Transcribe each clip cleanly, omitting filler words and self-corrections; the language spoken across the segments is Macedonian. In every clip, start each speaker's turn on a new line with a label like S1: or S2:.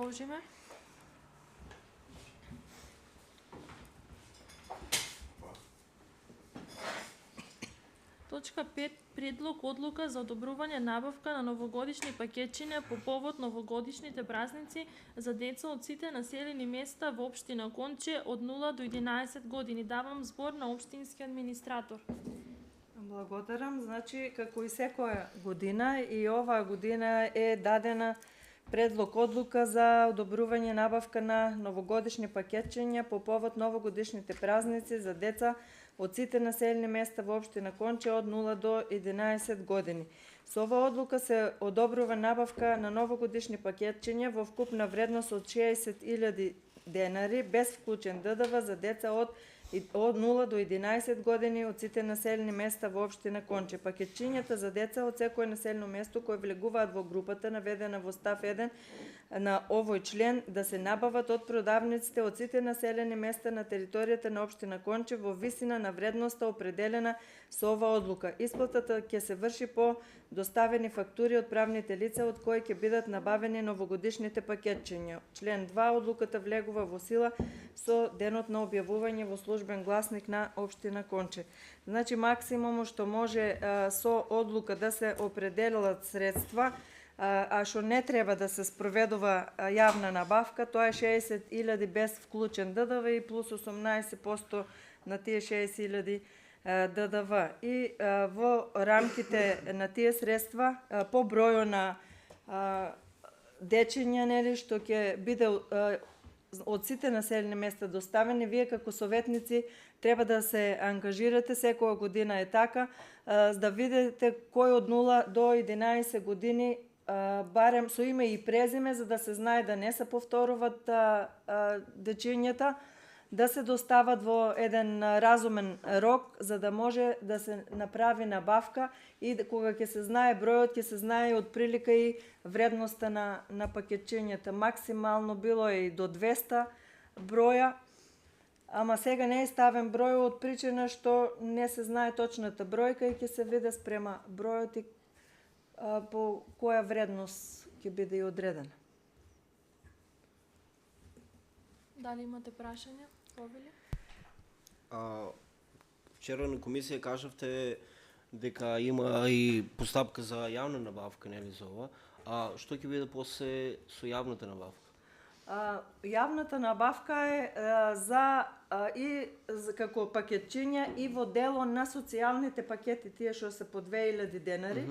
S1: продолжиме. Точка 5. Предлог одлука за одобрување набавка на новогодишни пакетчиња по повод новогодишните празници за деца од сите населени места во општина Конче од 0 до 11 години. Давам збор на општински администратор.
S2: Благодарам. Значи, како и секоја година, и оваа година е дадена предлог одлука за одобрување набавка на новогодишни пакетчиња по повод новогодишните празници за деца од сите населени места во општина Конче од 0 до 11 години. Со оваа одлука се одобрува набавка на новогодишни пакетчиња во вкупна вредност од 60.000 денари без вклучен ДДВ за деца од 0 до 11 години од сите населени места во општина Конче. Пакетчињата за деца од секое населено место кои влегуваат во групата наведена во став 1 на овој член да се набават од продавниците од сите населени места на територијата на општина Конче во висина на вредноста определена со оваа одлука. Исплатата ќе се врши по доставени фактури од правните лица од кои ќе бидат набавени новогодишните пакетчиња. Член 2 одлуката влегува во сила со денот на објавување во службен гласник на општина Конче. Значи максимум што може со одлука да се определат средства, а што не треба да се спроведува јавна набавка, тоа е 60.000 без вклучен ДДВ и плюс 18% на тие 60.000 ДДВ. И во рамките на тие средства, по бројот на дечиња, нели, што ќе биде од сите населени места доставени, вие како советници треба да се ангажирате, секоја година е така, да видите кој од 0 до 11 години барем со име и презиме, за да се знае да не се повторуваат дечињата, да се достават во еден разумен рок, за да може да се направи набавка и кога ќе се знае бројот, ќе се знае од прилика и вредноста на пакетчињата. Максимално било и до 200 броја, ама сега не е ставен број од причина што не се знае точната бројка и ќе се види спрема бројот и по која вредност ќе биде и одредена.
S1: Дали имате прашања? Повели?
S3: Вчера на комисија кажавте дека има и постапка за јавна набавка, нели за ова? Што ќе биде после со јавната набавка?
S2: Јавната набавка е како пакетчиња и во дело на социјалните пакети, тие што се по 2000 денари.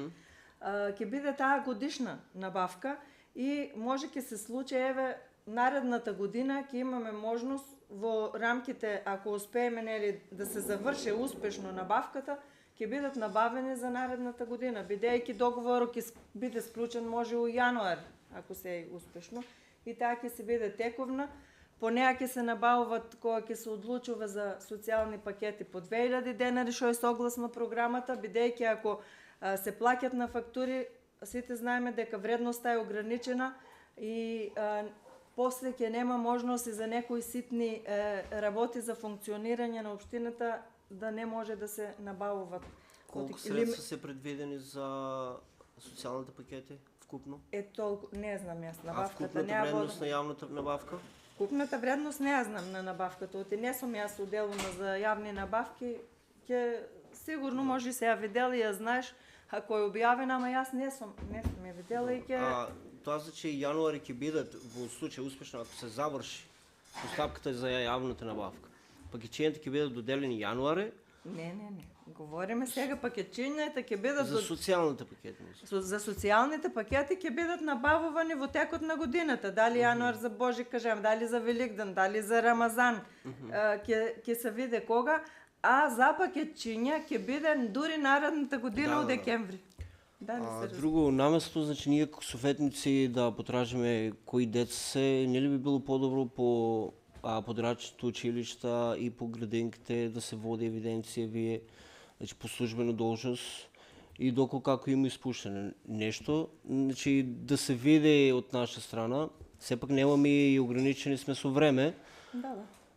S2: Ќе биде таа годишна набавка и може ќе се случи, еве, наредната година ќе имаме можност во рамките, ако успееме, нели, да се заврши успешно набавката, ќе бидат набавени за наредната година, бидејќи договорот ќе биде склучен може у јануар, ако се е успешно, и таа ќе се биде тековна. По неа ќе се набавуваат кога ќе се одлучува за социјални пакети по 2000 денари, што е согласно програмата, бидејќи ако се плаќат на фактури, сите знаеме дека вредноста е ограничена и после ќе нема можност и за некои ситни работи за функционирање на општината да не може да се набавуваат.
S3: Колку средства се предвидени за социјалните пакети вкупно?
S2: Толку, не знам јас набавката.
S3: Вкупната вредност на јавната набавка?
S2: Вкупната вредност не ја знам на набавката, оти не сум јас уделена за јавни набавки, ќе сигурно може се ја видела и ја знаеш ако е објавена, ама јас не сум ја видела и ќе...
S3: Тоа значи јануари ќе бидат во случај успешно ако се заврши постапката за јавната набавка. Пакетчињата ќе бидат доделени јануари?
S2: Не. Говориме сега пакетчињата ќе бидат
S3: за социјалните пакети.
S2: За социјалните пакети ќе бидат набавувани во текот на годината, дали јануар за Божи кажам, дали за Великден, дали за Рамазан. Ќе се види кога, а за пакетчиња ќе биде дури наредната година од декември.
S3: Друго наместо, значи ние како советници да потражиме кои деца се, нели би било подобро по подрачните училишта и по градинките да се води евиденција вие, значи по службена должност и доколку ако има испуштено нешто, значи да се види од наша страна, сепак немаме и ограничени сме со време.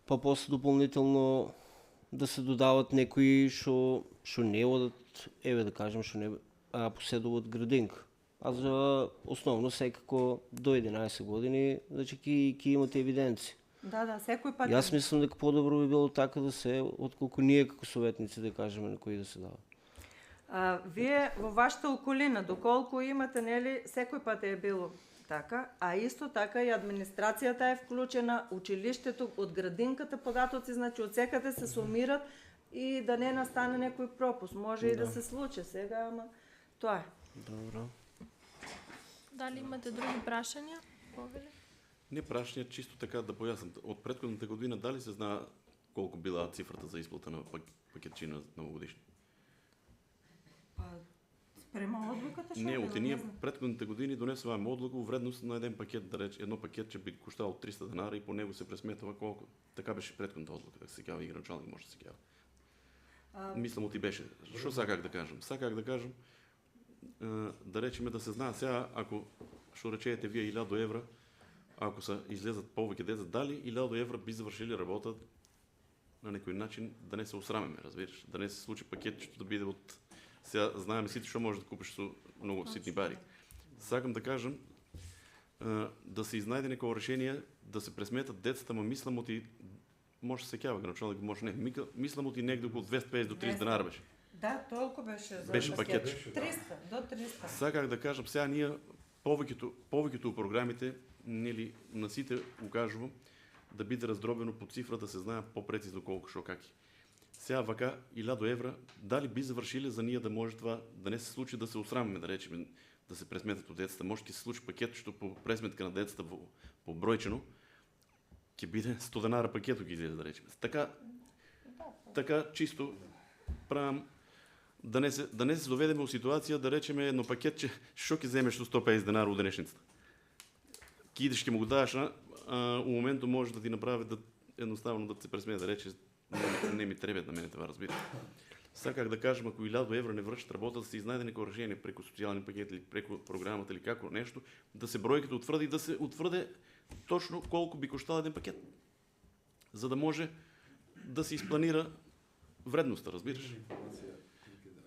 S3: Па после дополнително да се додават некои што не одат, еве да кажем, што не поседуваат градинка. А за основно секако до 11 години, значи ќе имате евиденција.
S2: Да, секој пат.
S3: Јас мислам дека подобро би било така да се, отколку ние како советници да кажеме на кои да се дава.
S2: Вие во вашата околина, доколку имате, нели, секој пат е било така, а исто така и администрацијата е вклучена, училиштето, од градинката податоци, значи од секаде се сумират и да не настане некој пропуск. Може и да се случи сега, ама тоа е.
S3: Добро.
S1: Дали имате други прашања? Повели?
S4: Не прашање, чисто така да појаснам. Од претходната година дали се знае колку била цифрата за исплата на пакетчина новогодишни?
S2: Па, спрема одлуката што
S4: Не,
S2: било,
S4: од ние
S2: знам.
S4: претходните години донесуваме одлука во вредност на еден пакет, да рече, едно пакетче би коштало 300 денари и по него се пресметува колку. Така беше претходната одлука, да се кава и граначалник може да се кава. Мислам оти беше. Што саках да кажам? Саках да кажам да речеме да се знае сега, ако што речете вие 1000 евра, ако се излезат повеќе деца, дали 1000 евра би завршили работа на некој начин да не се усрамеме, разбираш, да не се случи пакетчето да биде од сега знаеме сите што можеш да купиш со многу ситни пари. Сакам да кажам да се изнајде некој решение да се пресметат децата, ма мислам оти може се сеќава граначалник, може не. Мислам оти негде околу 250 до 30 денара беше.
S2: Да, толку беше за
S4: Беше
S2: пакет.
S4: пакет.
S2: 300 до 300.
S4: Саках да кажам, сега ние повеќето програмите, нели, на сите укажувам, да биде раздробено по цифра, да се знае попрецизно колку што каки. Сега вака 1000 евра, дали би завршиле за ние да може това, да не се случи да се усрамиме, да речеме, да се пресметат од децата. Може ќе се случи пакет, што по пресметка на децата по бројчено, ќе биде 100 денара пакетот ќе излезе, да речеме. Така чисто правам да не се доведеме во ситуација да речеме едно пакетче што ќе земеш со 150 денара од денешницата. Ки идеш ќе му го дадеш, у моменту може да ти направи да едноставно да се пресмее да рече не ми треба на мене това, разбира. Саках да кажам, ако 1000 евра не вршат работа, да се изнајде некој решение преку социјални пакети или преку програмата или како нешто, да се бројката утврди и да се утврде точно колку би коштал еден пакет. За да може да се испланира вредноста, разбираш?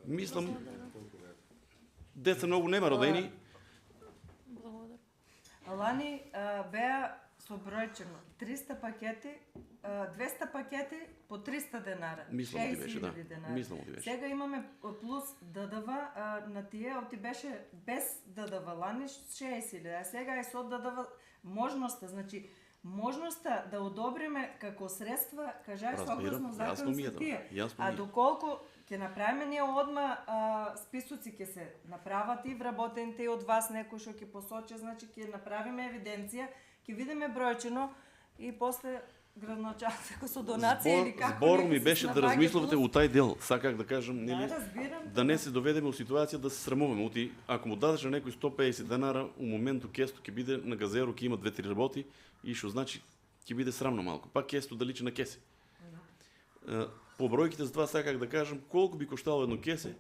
S4: Мислам, деца многу нема родени.
S1: Благодарам.
S2: Лани беа со бројчено 300 пакети, 200 пакети по 300 денара.
S4: Мислам ти беше, да.
S2: 60.000 денари.
S4: Мислам ти беше.
S2: Сега имаме плюс ДДВ на тие, оти беше без ДДВ лани 60.000, а сега е со ДДВ можноста, значи можноста да одобриме како средства, кажај согласно законот со тие. А доколку ќе направиме ние одма списоци ќе се направат и вработените и од вас некој што ќе посочи, значи ќе направиме евиденција, ќе видиме бројчено и после градоначалникот со донација или како.
S4: Зборот ми беше да размислувате у тај дел, саках да кажам, нели,
S2: разбирам,
S4: да не се доведеме во ситуација да се срамуваме. Оти ако му дадеш на некој 150 денара, у моменту кесто ќе биде на газеро, ќе има 2-3 работи и што значи ќе биде срамно малку. Пак кесто да личи на кесе. По бројките за това саках да кажам колку би коштало едно кесе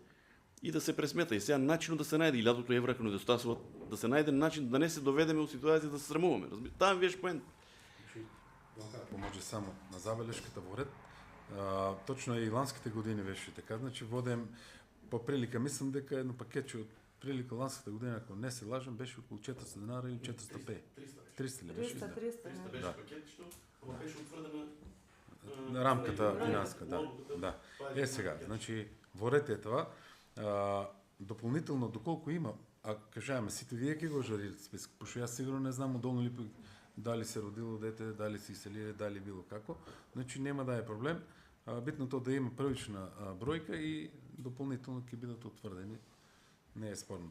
S4: и да се пресмета. И сега начинот да се најде 1000 евра ако недостасува, да се најде начин да не се доведеме во ситуација да се срамуваме. Таа беше поент.
S5: Ако може само на забелешката во ред, точно и ланските години беше така, значи водем по прилика, мислам дека едно пакетче од прилика ланската година, ако не се лажам, беше околу 400 денара или 450. 300 ли беше?
S2: 300.
S4: Беше пакет што беше утврдена
S5: на рамката финанска, да. Сега, значи во ред е тоа, дополнително доколку има, а кажаеме сите вие ќе го жарите список, пошто јас сигурно не знам удолно ли дали се родило дете, дали се иселиле, дали било како. Значи нема да е проблем. Битното да има првична бројка и дополнително ќе бидат утврдени. Не е спорно.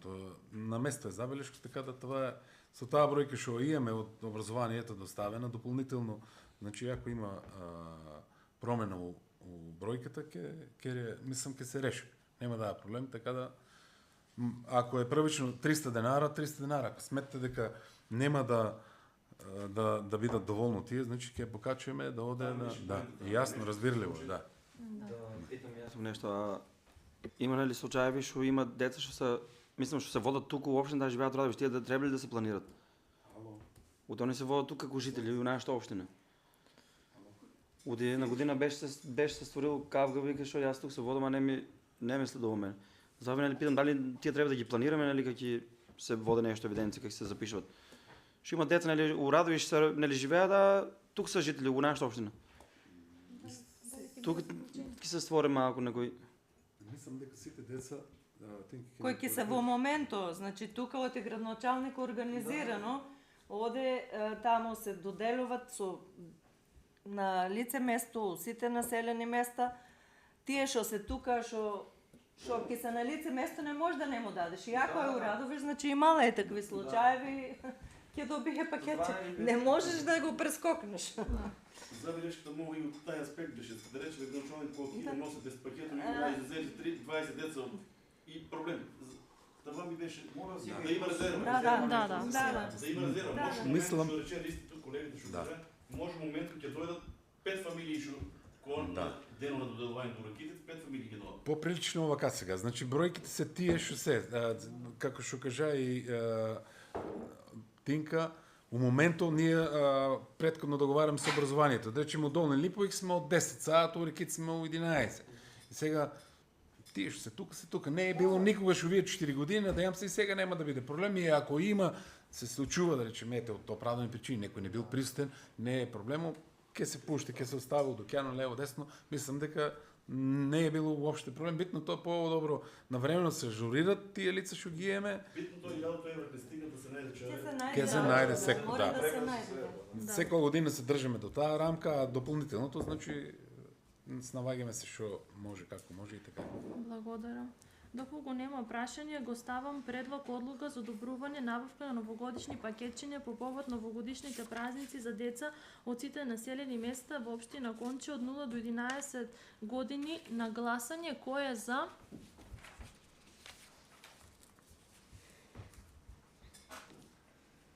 S5: На место е забелешка, така да това е со таа бројка што имаме од образованието доставена, дополнително, значи ако има промена у бројката, мислам ќе се реши. Нема да е проблем, така да ако е првично 300 денара, ако сметате дека нема да бидат доволно тие, значи ќе покачуваме да оде да. Јасно, разбирливо, да.
S6: Да питам јас нешто. Има ли случаеви што има деца што се, мислам што се водат туку уопште да живеат родови, тие да требали да се планират. Они се водат тука како жители во нашата општина. Една година беше се створил кавга, вика што јас тук се водам, а не ми следува мене. Затоа нели питам дали тие треба да ги планираме, нели како се води нешто евиденција, како се запишуваат. Што има деца, нели, у Радовиш се нели живеат, а тук се жители у нашата општина. Тук ќе се створи малку некој.
S5: Мислам дека сите деца
S2: кои ќе се во моментот, значи тука од градоначалник организирано, оде таму се доделуваат со на лице место, сите населени места, тие што се тука, што ќе се на лице место не може да не му дадеш. И ако е у Радовиш, значи имала е такви случаеви, ќе добие пакетче. Не можеш да го прескокнеш.
S4: Забелешката мога и од тај аспект беше, да речеме градоначалник кога ќе носите с пакетот, и излезете 20 деца и проблем. Това ми беше да има резерва.
S1: Да.
S4: Да има резерва. Може
S5: Мислам,
S4: што рече листите колегите што кажа, може момент кога ќе дојдат 5 фамилии што кон денот на доделување до раките, 5 фамилии ќе дојдат.
S5: Поприлично овака сега. Значи бројките се тие што се, како што кажа и Тинка, у моментот ние претходно договараме со образованието. Да речеме, од Долни Липовик сме од 10 саат, у Раките сме од 11. И сега тие што се тука. Не е било никогаш овие 4 години, надејам се и сега нема да биде проблем. И ако има, се случува, да речеме, ете, од оправдани причини, некој не бил присутен, не е проблемот, ќе се пушти, ќе се остави од океано лево десно. Мислам дека не е било уопште проблем. Битно тоа по-добро навремено се ажурират тие лица што ги имаме.
S4: Битното е 1000 евра не стигна да се најде човек.
S5: Ќе се најде секој,
S2: Мора да се најде.
S5: Секоја година се држиме до таа рамка, а дополнителното значи снаваѓаме се што може, како може и така.
S1: Благодарам. Доколку нема прашање, го ставам предлог одлука за одобрување набавка на новогодишни пакетчиња по повод новогодишните празници за деца од сите населени места во општина Конче од 0 до 11 години на гласање. Кој е за?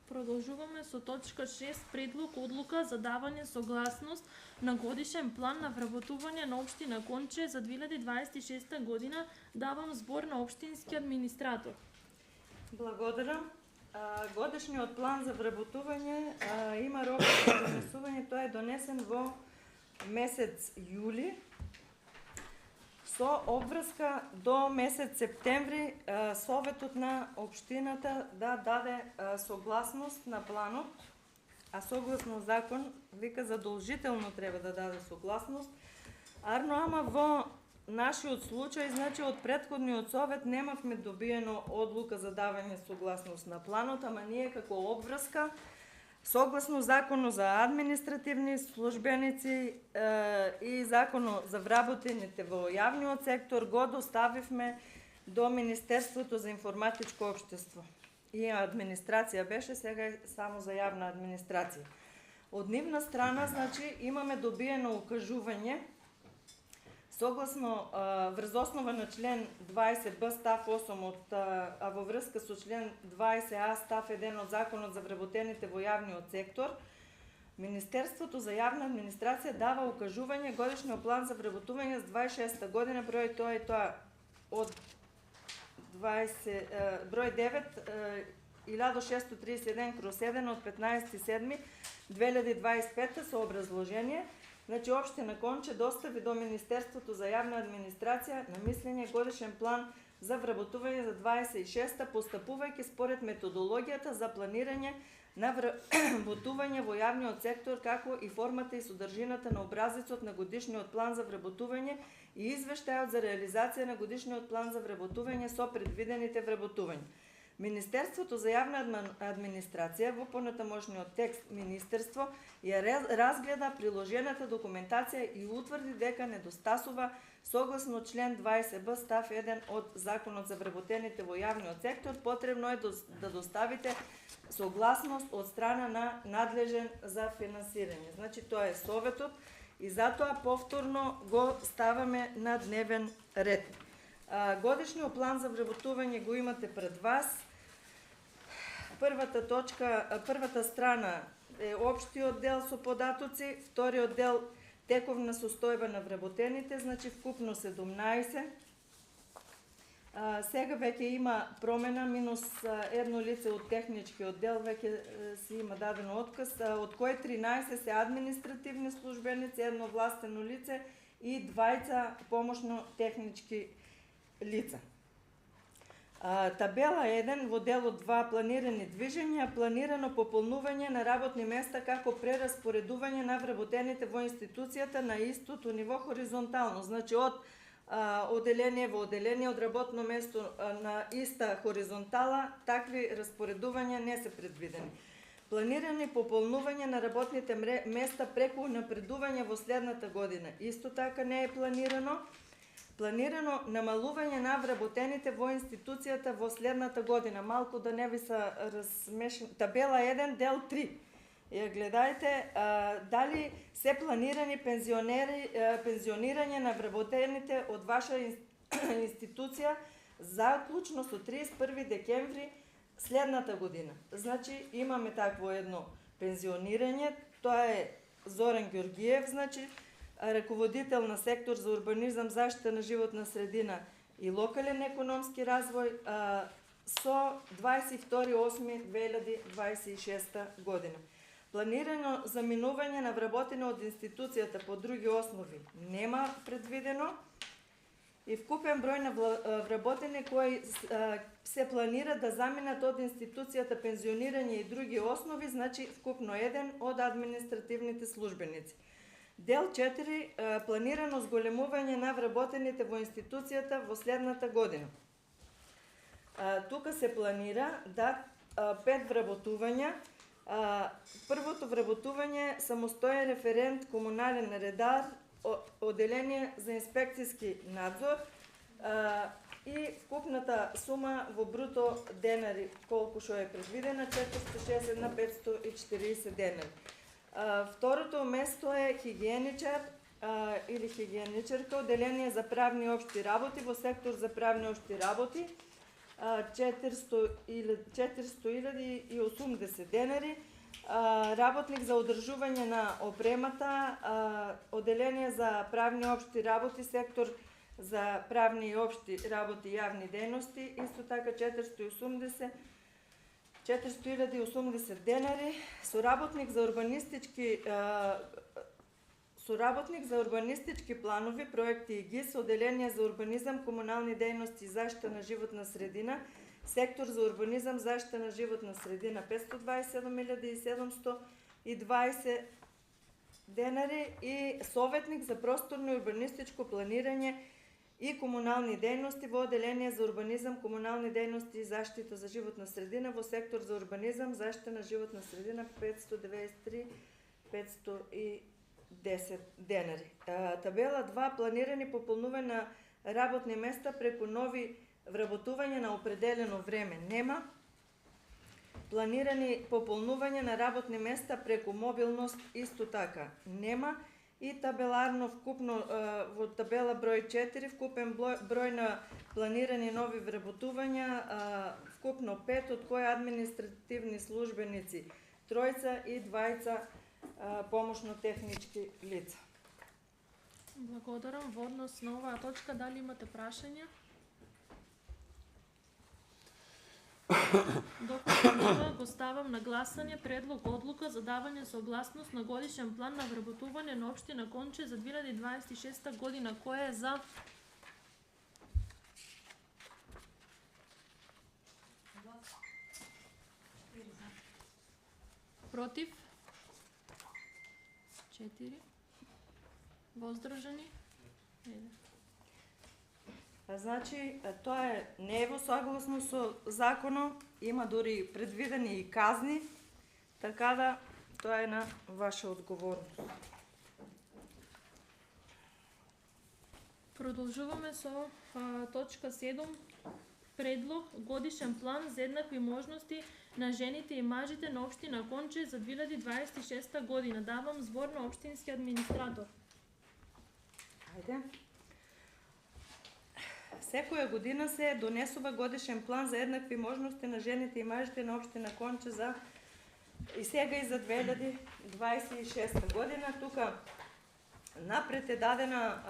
S1: Продолжуваме со точка 6, предлог одлука за давање согласност на годишен план на вработување на општина Конче за 2026 година. Давам збор на општински администратор.
S2: Благодарам. Годишниот план за вработување има рок за донесување, тоа е донесен во месец јули. Со обврска до месец септември Советот на општината да даде согласност на планот, а согласно закон вика задолжително треба да даде согласност. Арно, ама во нашиот случај, значи од претходниот совет немавме добиено одлука за давање согласност на планот, ама ние како обврска согласно Законот за административни службеници и Законот за вработените во јавниот сектор го доставивме до Министерството за информатичко општество. И администрација беше, сега е само за јавна администрација. Од нивна страна, значи, имаме добиено укажување согласно врз основа на член 20б став 8 а во врска со член 20а став 1 од Законот за вработените во јавниот сектор, Министерството за јавна администрација дава укажување годишниот план за вработување за 26 година, број тоа и тоа од број 9 1631/7 од 15.7.2025 со образложение. Значи, општина Конче достави до Министерството за јавна администрација на мислење годишен план за вработување за 26-та, постапувајќи според методологијата за планирање на вработување во јавниот сектор, како и формата и содржината на образецот на годишниот план за вработување и извештајот за реализација на годишниот план за вработување со предвидените вработувања. Министерството за јавна администрација во понатамошниот текст Министерство ја разгледа приложената документација и утврди дека недостасува согласно член 20б став 1 од Законот за вработените во јавниот сектор. Потребно е да доставите согласност од страна на надлежен за финансирање. Значи, тоа е Советот и затоа повторно го ставаме на дневен ред. Годишниот план за вработување го имате пред вас. Првата страна е општиот дел со податоци, вториот дел тековна состојба на вработените, значи вкупно 17. Сега веќе има промена, минус едно лице од техничкиот дел, веќе си има даден отказ, од кои 13 се административни службеници, едно властено лице и двајца помошно технички лица. Табела 1 во делот 2 планирани движења, планирано пополнување на работни места како прераспоредување на вработените во институцијата на истото ниво хоризонтално. Значи од оделение во оделение, од работно место на иста хоризонтала, такви распоредувања не се предвидени. Планирани пополнување на работните места преку напредување во следната година. Исто така не е планирано. Планирано намалување на вработените во институцијата во следната година. Малку да не ви се размешам. Табела 1, дел 3. Ја гледајте дали се планирани пензионирање на вработените од ваша институција заклучно со 31 декември следната година. Значи имаме такво едно пензионирање, тоа е Зоран Ѓоргиев, значи раководител на сектор за урбанизам, заштита на животна средина и локален економски развој со 22.8.2026 година. Планирано заминување на вработени од институцијата по други основи нема предвидено и вкупен број на вработени кои се планира да заминат од институцијата пензионирање и други основи, значи вкупно 1 од административните службеници. Дел 4 планирано зголемување на вработените во институцијата во следната година. Тука се планира да 5 вработувања. Првото вработување самостоен референт комунален редар, оделение за инспекцијски надзор и вкупната сума во бруто денари, колку што е предвидена, 460 на 540 денари. Второто место е хигиеничар или хигиеничарка, оделение за правни општи работи во сектор за правни општи работи, 400.080 денари. Работник за одржување на опремата, оделение за правни општи работи, сектор за правни и општи работи и јавни дејности, исто така 400.080 денари. Соработник за урбанистички планови, проекти и ГИС, оделение за урбанизам, комунални дејности и заштита на животна средина, сектор за урбанизам, заштита на животна средина 527.720 денари и советник за просторно и урбанистичко планирање и комунални дејности во оделение за урбанизам, комунални дејности и заштита за животна средина во сектор за урбанизам, заштита на животна средина 593.510 денари. Табела 2 планирани пополнување на работни места преку нови вработување на определено време нема. Планирани пополнување на работни места преку мобилност исто така нема. И табеларно вкупно во табела број 4 вкупен број на планирани нови вработувања вкупно 5, од кои административни службеници 3 и 2 помошно-технички лица.
S1: Благодарам. Во однос на оваа точка, дали имате прашања? Доктор, го ставам на гласање предлог одлука за давање согласност на годишен план на вработување на општина Конче за 2026 година. Кој е за? Против? 4. Воздржани? 1.
S2: Значи, тоа не е во согласно со законот, има дури предвидени и казни, така да тоа е на ваша одговорност.
S1: Продолжуваме со точка 7. Предлог годишен план за еднакви можности на жените и мажите на општина Конче за 2026 година. Давам збор на општински администратор.
S2: Ајде. Секоја година се донесува годишен план за еднакви можности на жените и мажите на општина Конче за и сега и за 2026 година. Тука напред е дадена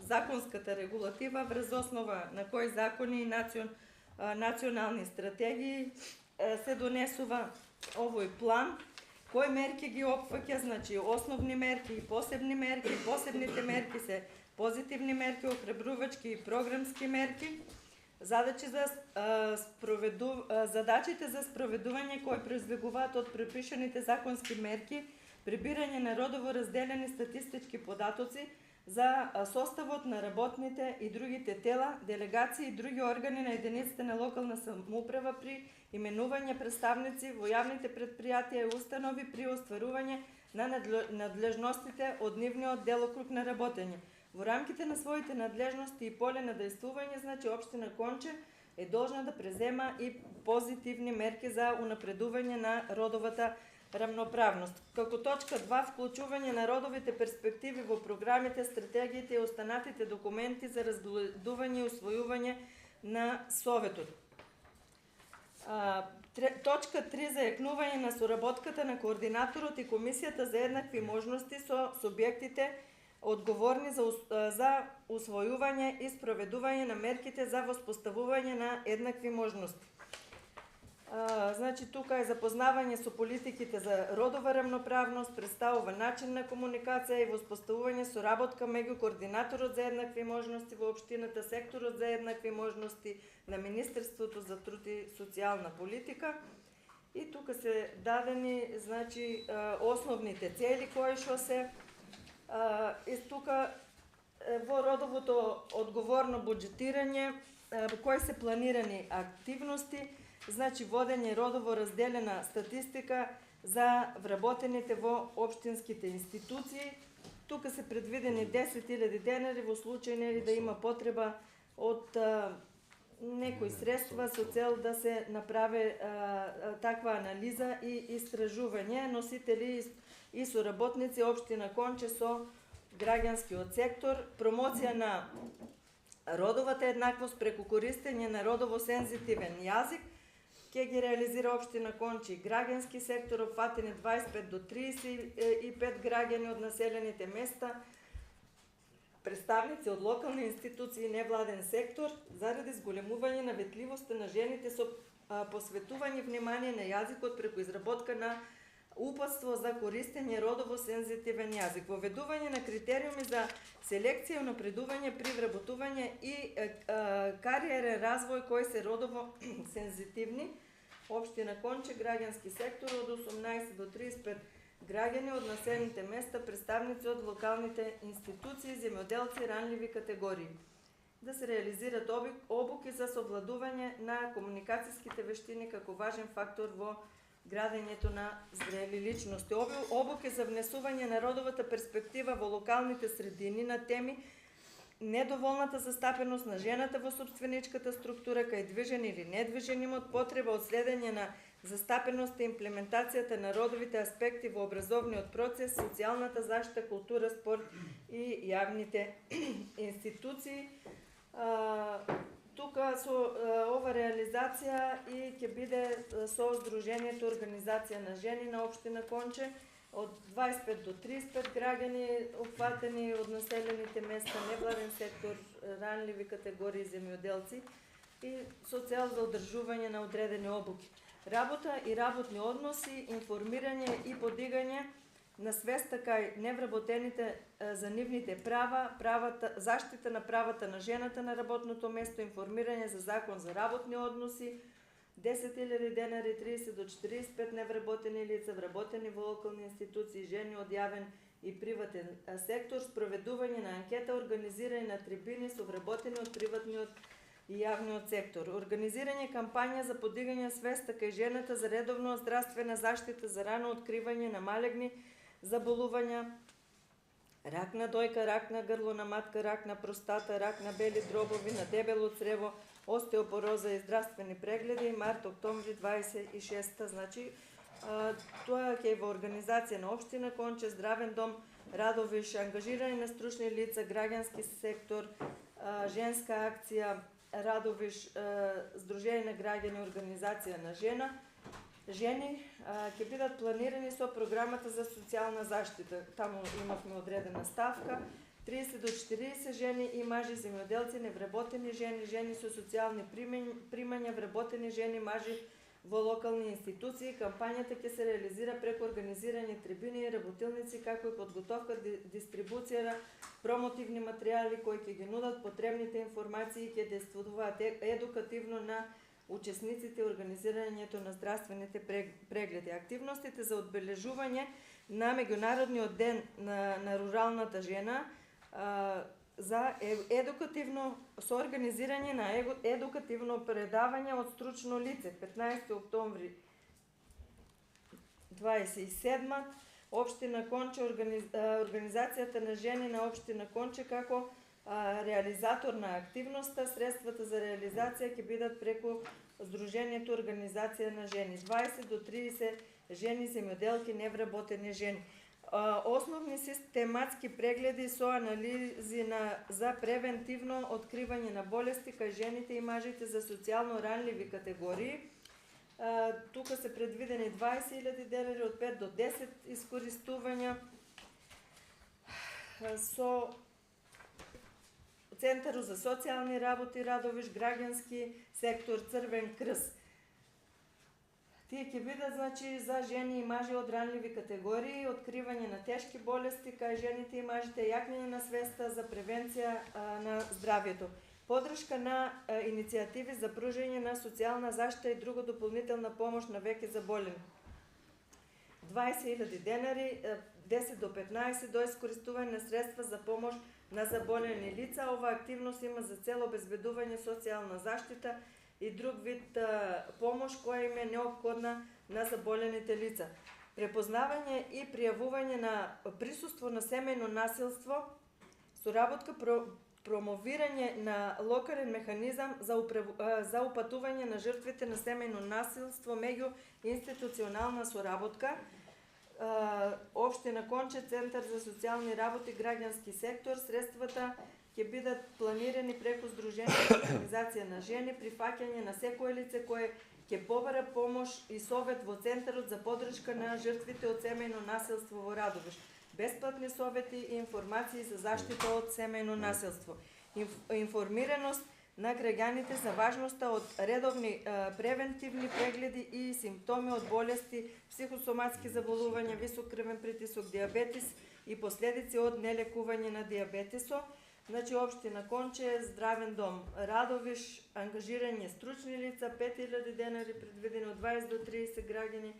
S2: законската регулатива врз основа на кои закони и национални стратегии се донесува овој план. Кои мерки ги опфаќа, значи основни мерки и посебни мерки. Посебните мерки се позитивни мерки, охрабрувачки и програмски мерки. Задачите за спроведување кои произлегуваат од препишаните законски мерки, прибирање на родово разделени статистички податоци за составот на работните и другите тела, делегации и други органи на единиците на локална самоуправа при именување представници во јавните предпријатија и установи при остварување на надлежностите од нивниот делокруг на работење. Во рамките на своите надлежности и поле на дејствување, значи општина Конче е должна да презема и позитивни мерки за унапредување на родовата рамноправност. Како точка 2, вклучување на родовите перспективи во програмите, стратегиите и останатите документи за разгледување и усвојување на Советот. Точка 3, зајакнување на соработката на координаторот и Комисијата за еднакви можности со субјектите одговорни за усвојување и спроведување на мерките за воспоставување на еднакви можности. Значи, тука е запознавање со политиките за родова рамноправност, представува начин на комуникација и воспоставување соработка меѓу координаторот за еднакви можности во општината, секторот за еднакви можности на Министерството за труд и социјална политика. И тука се дадени, значи, основните цели кои што се и тука во родовото одговорно буџетирање кои се планирани активности, значи водење родово разделена статистика за вработените во општинските институции. Тука се предвидени 10.000 денари во случај нели да има потреба од некои средства со цел да се направи таква анализа и истражување. Носители и соработници општина Конче со граѓанскиот сектор, промоција на родовата еднаквост преку користење на родово сензитивен јазик, ќе ги реализира општина Конче и граѓански сектор, опфатени 25 до 35 граѓани од населените места, представници од локални институции и невладен сектор, заради зголемување на ветливоста на жените со посветување внимание на јазикот преку изработка на упатство за користење родово сензитивен јазик, воведување на критериуми за селекција и напредување при вработување и кариерен развој кои се родово сензитивни. Општина Конче, граѓански сектор од 18 до 35 граѓани од населените места, представници од локалните институции, земјоделци, ранливи категории. Да се реализират обуки за совладување на комуникацијските вештини како важен фактор во градењето на зрели личности. Обуки за внесување на родовата перспектива во локалните средини на теми недоволната застапеност на жената во собственичката структура кај движен или недвижен имот, потреба од следење на застапеност и имплементацијата на родовите аспекти во образовниот процес, социјалната заштита, култура, спорт и јавните институции. Тука со ова реализација и ќе биде со Сдруженијето Организација на жени на општина Конче од 25 до 35 граѓани опфатени од населените места, невладен сектор, ранливи категории, земјоделци и со цел за одржување на одредени обуки. Работа и работни односи, информирање и подигање на свеста кај невработените за нивните права, заштита на правата на жената на работното место, информирање за закон за работни односи, 10.000 денари, 30 до 45 невработени лица, вработени во локални институции, жени од јавен и приватен сектор, спроведување на анкета, организирање на трибини со вработени од приватниот и јавниот сектор, организирање кампања за подигање свеста кај жената за редовно здравствена заштита, за рано откривање на малегни заболувања, рак на дојка, рак на грло на матка, рак на простата, рак на бели дробови, на дебело црево, остеопороза и здравствени прегледи, март-октомври 26-та, значи тоа ќе е во организација на општина Конче, здравен дом, Радовиш, ангажирање на стручни лица, граѓански сектор, женска акција, Радовиш, Сдружение на граѓани, организација на жени, ќе бидат планирани со програмата за социјална заштита. Таму имавме одредена ставка. 30 до 40 жени и мажи земјоделци, невработени жени, жени со социјални примања, вработени жени, мажи во локални институции. Кампањата ќе се реализира преку организирање трибини и работилници, како и подготовка, дистрибуција на промотивни материјали кои ќе ги нудат потребните информации и ќе действуваат едукативно на учесниците и организирањето на здравствените прегледи. Активностите за одбележување на меѓународниот ден на руралната жена за едукативно со организирање на едукативно предавање од стручно лице 15 октомври 27 Општина Конче, организацијата на жени на Општина Конче како реализатор на активноста. Средствата за реализација ќе бидат преку Сдруженијето Организација на жени. 20 до 30 жени земјоделки, невработени жени. Основни систематски прегледи со анализи за превентивно откривање на болести кај жените и мажите за социјално ранливи категории. Тука се предвидени 20.000 денари од 5 до 10 искористувања со Центарот за социјални работи Радовиш, граѓански сектор Црвен крст. Тие ќе бидат за жени и мажи од ранливи категории, откривање на тешки болести кај жените и мажите, јакнење на свеста за превенција на здравјето. Подршка на иницијативи за пружање на социјална заштита и друга дополнителна помош на веќе заболени. 20.000 денари, 10 до 15 до искористување на средства за помош на заболени лица. Ова активност има за цел обезбедување социјална заштита и друг вид помош која им е неопходна на заболените лица. Препознавање и пријавување на присуство на семејно насилство, соработка, промовирање на локален механизам за упатување на жртвите на семејно насилство, меѓу институционална соработка, Општина Конче, Центар за социјални работи, граѓански сектор. Средствата ќе бидат планирани преку Сдруженијето Организација на жени, прифаќање на секое лице кое ќе побара помош и совет во Центарот за подршка на жртвите од семејно насилство во Радовиш. Бесплатни совети и информации за заштита од семејно насилство. Информираност на граѓаните за важноста од редовни превентивни прегледи и симптоми од болести, психосоматски заболувања, висок крвен притисок, диабетис и последици од нелекување на диабетисо. Општина Конче, здравен дом Радовиш, ангажирање стручни лица, 5.000 денари предвидени од 20 до 30 граѓани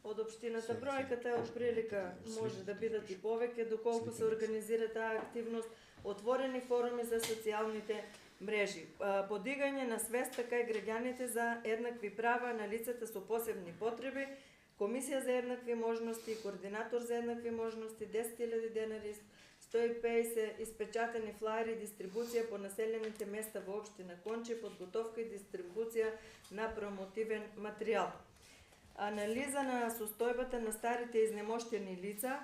S2: од општината. Бројката е отприлика, може да бидат и повеќе, доколку се организира таа активност, отворени форуми за социјалните мрежи, подигање на свеста кај граѓаните за еднакви права на лицата со посебни потреби, Комисија за еднакви можности, координатор за еднакви можности, 10.000 денари, 150 испечатени флаери, дистрибуција по населените места во Општина Конче, подготовка и дистрибуција на промотивен материјал. Анализа на состојбата на старите изнемоштени лица,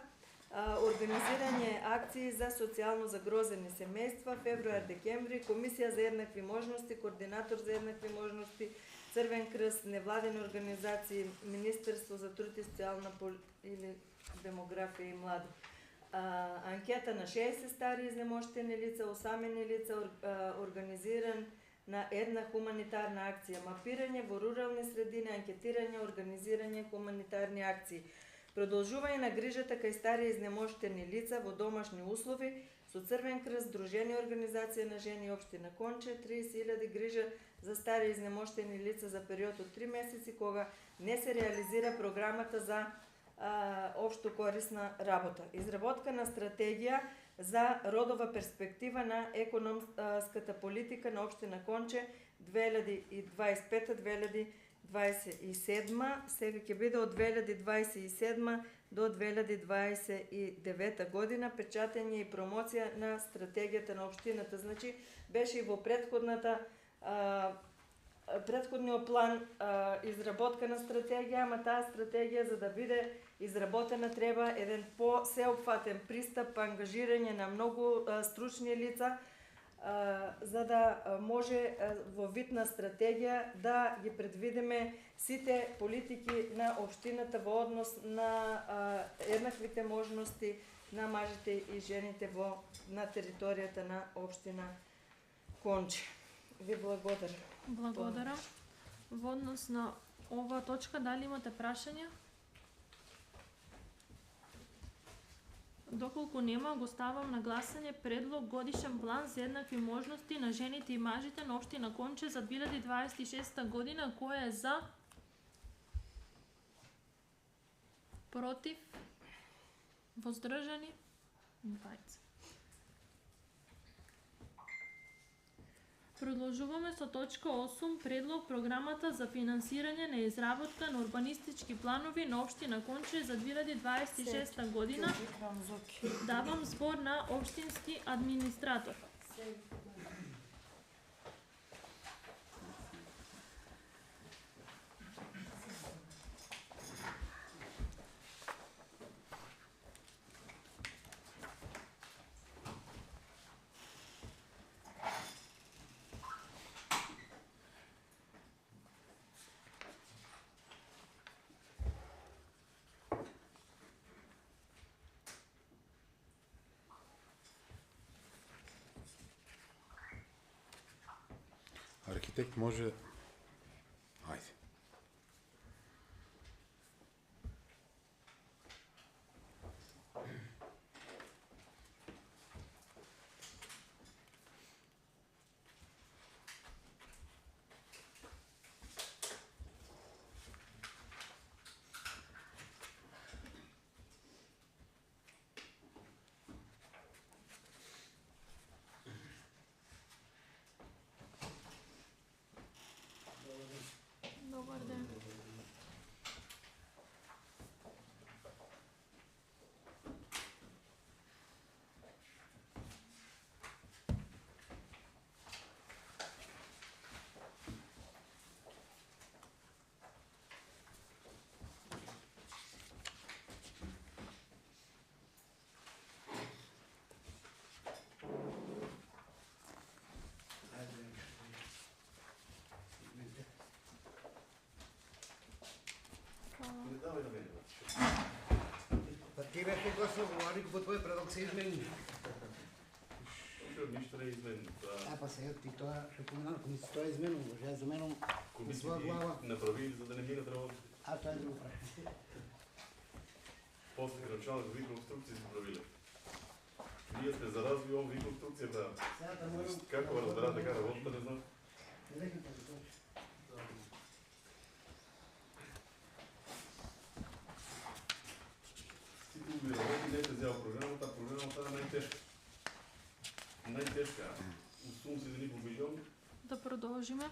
S2: организирање акции за социјално загрозени семејства, февруар-декември, Комисија за еднакви можности, координатор за еднакви можности, Црвен крст, невладени организации, Министерство за труд и социјална или демографија и млади. Анкета на 60 стари изнемоштени лица, осамени лица, организиран на една хуманитарна акција, мапирање во рурални средини, анкетирање, организирање хуманитарни акции. Продолжување на грижата кај стари изнемоштени лица во домашни услови со Црвен крст, Сдружение Организација на жени Општина Конче, 30.000 грижа за стари изнемоштени лица за период од 3 месеци кога не се реализира програмата за општо корисна работа. Изработка на стратегија за родова перспектива на економската политика на Општина Конче 2025-2027, сега ќе биде од 2027 до 2029 година, печатење и промоција на стратегијата на општината. Значи, беше и во предходниот план изработка на стратегија, ама таа стратегија за да биде изработена треба еден по-сеопфатен пристап, ангажирање на многу стручни лица, за да може во вид на стратегија да ги предвидиме сите политики на општината во однос на еднаквите можности на мажите и жените на територијата на општина Конче. Ви благодарам.
S1: Благодарам. Во однос на ова точка, дали имате прашања? Доколку нема, го ставам на гласање предлог годишен план за еднакви можности на жените и мажите на општина Конче за 2026 година, кој е за? Против? Воздржани? Двајца. Продолжуваме со точка 8, предлог програмата за финансирање на изработка на урбанистички планови на општина Конче за 2026 година. Давам збор на општински администратор.
S5: Архитект може... Ајде.
S1: Добар ден.
S7: Па ти беше гласал, говори по твој предлог се измени.
S4: Ништо не е изменено.
S7: Па сега ти тоа што поминам, комисија тоа е изменено, може ја заменам на своја глава.
S4: Направили за да не минат работи.
S7: А тоа е друго прашање.
S4: После началот во реконструкција се правиле. Ние сме за развој овој реконструкцијата.
S7: Сега да морам...
S4: Како разберат дека работата, не знам. Сите уби работи не се зела програмата е најтешка. Најтешка. Усум се дели по милион.
S1: Да продолжиме.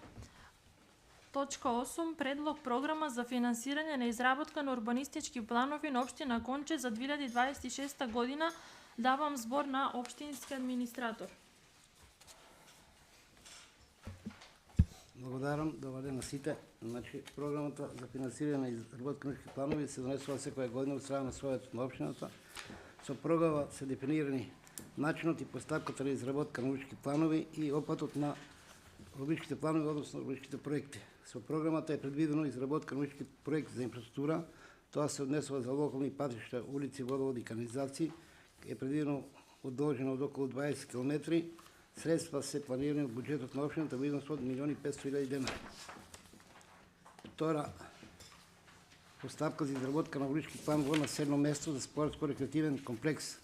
S1: Точка 8. Предлог програма за финансирање на изработка на урбанистички планови на општина Конче за 2026 година. Давам збор на општински администратор.
S7: Благодарам, добар ден на сите. Значи, програмата за финансирање на изработка на планови се донесува секоја година од страна на Советот на општината. Со програма се дефинирани начинот и постапката на изработка на урбанистички планови и опатот на урбанистичките планови, односно урбанистичките проекти. Со програмата е предвидено изработка на урбанистички проект за инфраструктура. Тоа се однесува за локални патишта, улици, водоводи и канализации. Е предвидено одолжено од околу 20 км. Средства се планирани од буџетот на општината во износ од 1.500.000 денари. Втора постапка за изработка на урбанистички план во населено место за спортско-рекреативен комплекс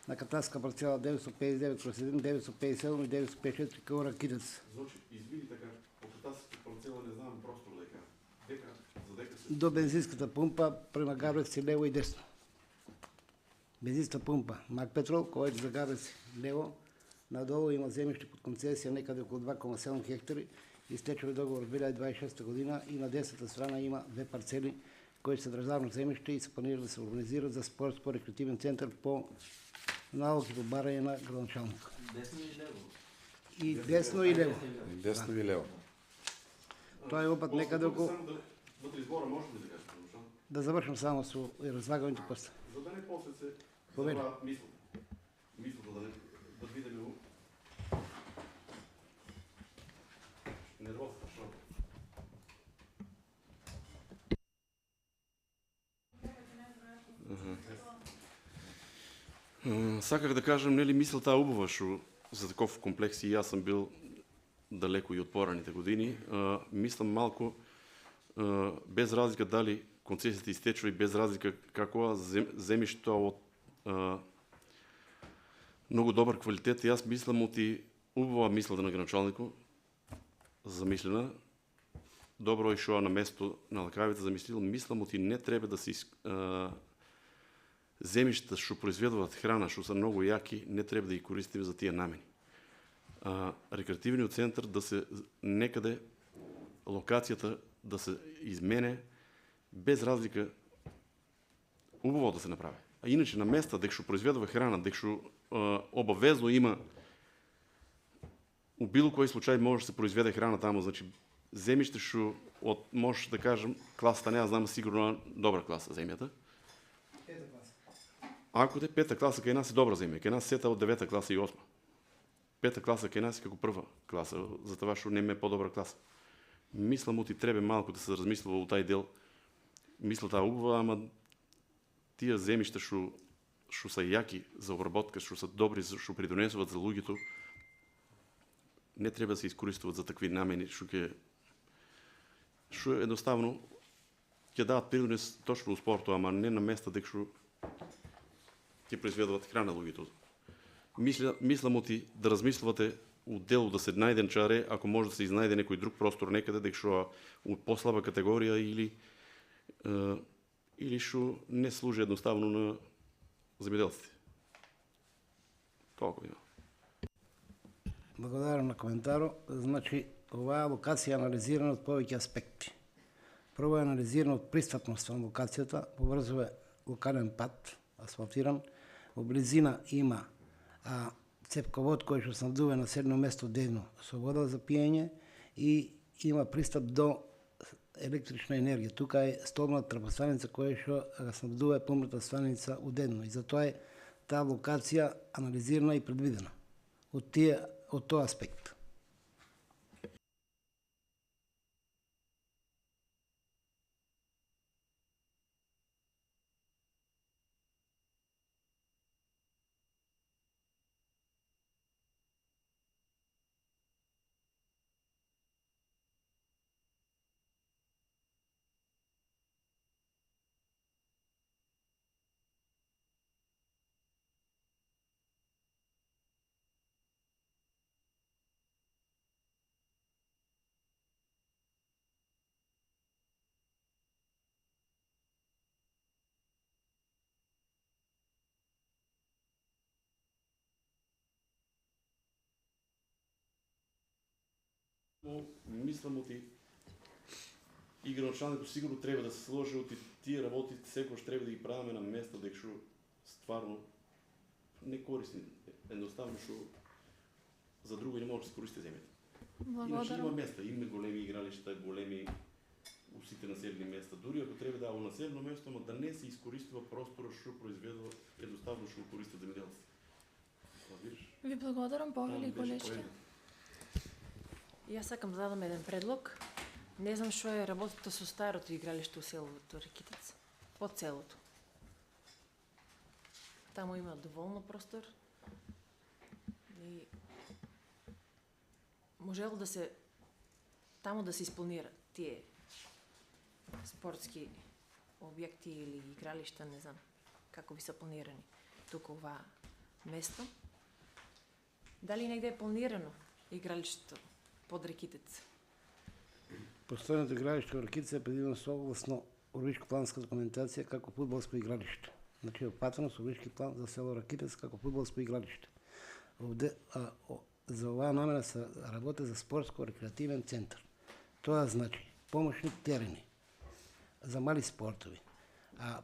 S7: на катастарска парцела 959/7, 957 и 954 км Ракитец.
S4: Значи, извини така, по катастарска парцела не знам простор дека се...
S7: До бензинската пумпа према Габрец и лево и десно. Бензинска пумпа Мак Петрол, кој е за Габрец лево, надолу има земјиште под концесија некаде околу 2,7 хектари, истечува договор 2026 година и на десната страна има две парцели кои се државно земјиште и се планира да се урбанизираат за спортско-рекреативен центар по налог и по барање на градоначалник.
S3: Десно и лево.
S7: И десно и лево.
S5: Десно и лево.
S7: Тоа е опат некаде околу...
S4: Само да избора може ли да кажеш,
S7: Да завршам само со разлагањето после.
S4: за да не после се
S7: Повели.
S4: забрават мислата. Мислата да видиме у... Нервозно, шо? Саках да кажам, нели мислата убава што за таков комплекс и јас сум бил далеко и од пораните години. Мислам малку без разлика дали концесијата истечува и без разлика какова земјишто од многу добар квалитет. Јас мислам оти убава мисла на градоначалникот замислена, добро и шо на место на лакавица замислил, мислам оти не треба да се земјишта што произведуваат храна, што се многу јаки, не треба да ги користиме за тие намени. Рекреативниот центар да се некаде локацијата да се измене без разлика, убаво да се направи. А иначе на места дека што произведува храна, дека што обавезно има у било кој случај може да се произведе храна таму, значи земјиште што од може да кажем класата, не знам сигурно добра класа земјата. Ако те пета класа кај нас е добра земја, кај нас сета од 9-та класа и 8-та. Пета класа кај нас е како прва класа, за това што нема подобра класа. Мислам оти треба малку да се размислува у тај дел. Мислата убава, ама тие земјишта што се јаки за обработка, што се добри, што придонесуваат за луѓето, не треба да се искористуваат за такви намени, што едноставно ќе дават придонес точно у спорту, ама не на места дека што ќе произведуваат храна луѓето. Мислам оти да размислувате у делу да се најде чаре, ако може да се изнајде некој друг простор некаде, дека што у послаба категорија или што не служи едноставно на земјоделците. Толку има.
S7: Благодарам на коментаро. Значи, оваа локација е анализирана од повеќе аспекти. Прво е анализирана од пристапноста на локацијата, поврзува локален пат, асфалтиран, во близина има цепковод кој што снабдува населено место дневно со вода за пиење и има пристап до електрична енергија. Тука е столбна трапостаница која што снабдува помната станица удедно и затоа е таа локација анализирана и предвидена од тој аспект.
S4: Мислам оти и градоначалникот сигурно треба да се сложи оти тие работи секогаш треба да ги правиме на места дека што стварно не корисни, едноставно што за друго не може да се користи земјата. Иначе има места, има големи игралишта, големи у сите населени места. Дури ако треба да во населено место, но да не се искористува просторот што произведува едноставно што користат земјоделците.
S1: Ви благодарам, повели колешки.
S8: Јас сакам да дадам еден предлог. Не знам што е работата со старото игралиште у селото Ракитец. Под селото. Таму има доволно простор. И можело да се таму да се исполнира тие спортски објекти или игралишта, не знам како би се планирани тука ова место. Дали негде е планирано игралиштето под Ракитец?
S7: Постојното игралиште во Ракитец е предвидено согласно урбаниско-планска документација како фудбалско игралиште. Значи е опатено со урбаниски план за село Ракитец како фудбалско игралиште. За оваа намера се работи за спортско-рекреативен центар. Тоа значи помошни терени за мали спортови,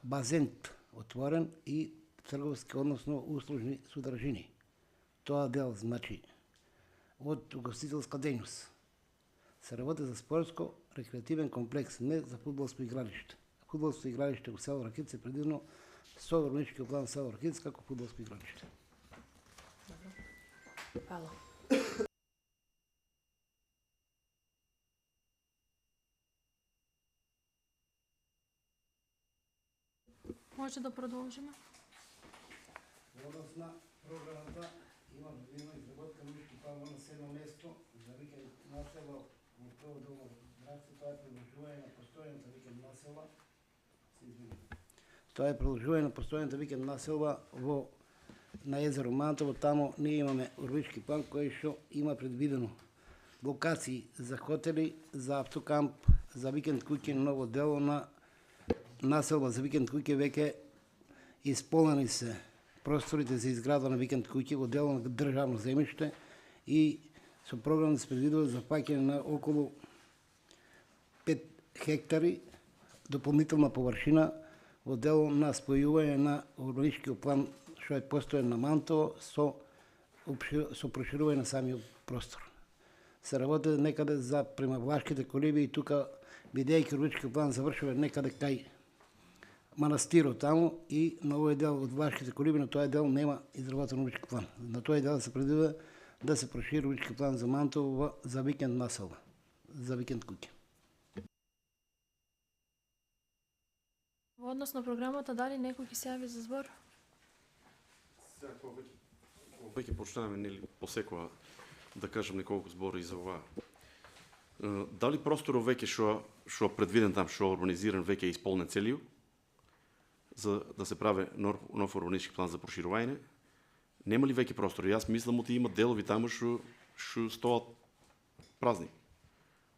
S7: базен отворен и трговски, односно услужни содржини. Тоа дел значи од угостителска дејност. Се работи за спортско-рекреативен комплекс, не за фудбалско игралиште. Фудбалско игралиште во село Ракитец е предвидено со урбанички план село Ракитец како фудбалско игралиште.
S8: Фала.
S1: Може да продолжиме?
S7: Во однос на програмата има предвидено изработка на урбанички план во населено место за веќе насело во прво дома Тоа е продолжување на постојаната викенд населба. Тоа е продолжување на постојаната викенд населба на езеро Мантово. Тамо ние имаме урбанички план кој што има предвидено локации за хотели, за автокамп, за викенд куќи, ново дело на населба за викенд куќи. Веќе исполнени се просторите за изградба на викенд куќи во дело на државно земјиште и со програм да се предвидува за паќање на околу 5 хектари дополнителна површина во дело на спојување на урбаничкиот план што е постоен на Мантово со проширување на самиот простор. Се работи некаде за према Влашките колиби и тука, бидејќи урбаничкиот план завршува некаде кај манастирот таму и на овој дел од Влашките колиби, на тој дел нема изработен урбанички план. На тој дел се предвидува да се прошири урбанички план за Мантово за викенд населба, за викенд куќи.
S1: Во однос на програмата, дали некој ќе се јави за збор?
S4: Веќе почнаваме нели посекоја да кажам неколку збори за ова. Дали просторот веќе што предвиден там, што урбанизиран веќе е исполнен целиот за да се прави нов урбанички план за проширување? Нема ли веќе простори? Јас мислам оти има делови таму што стоат празни.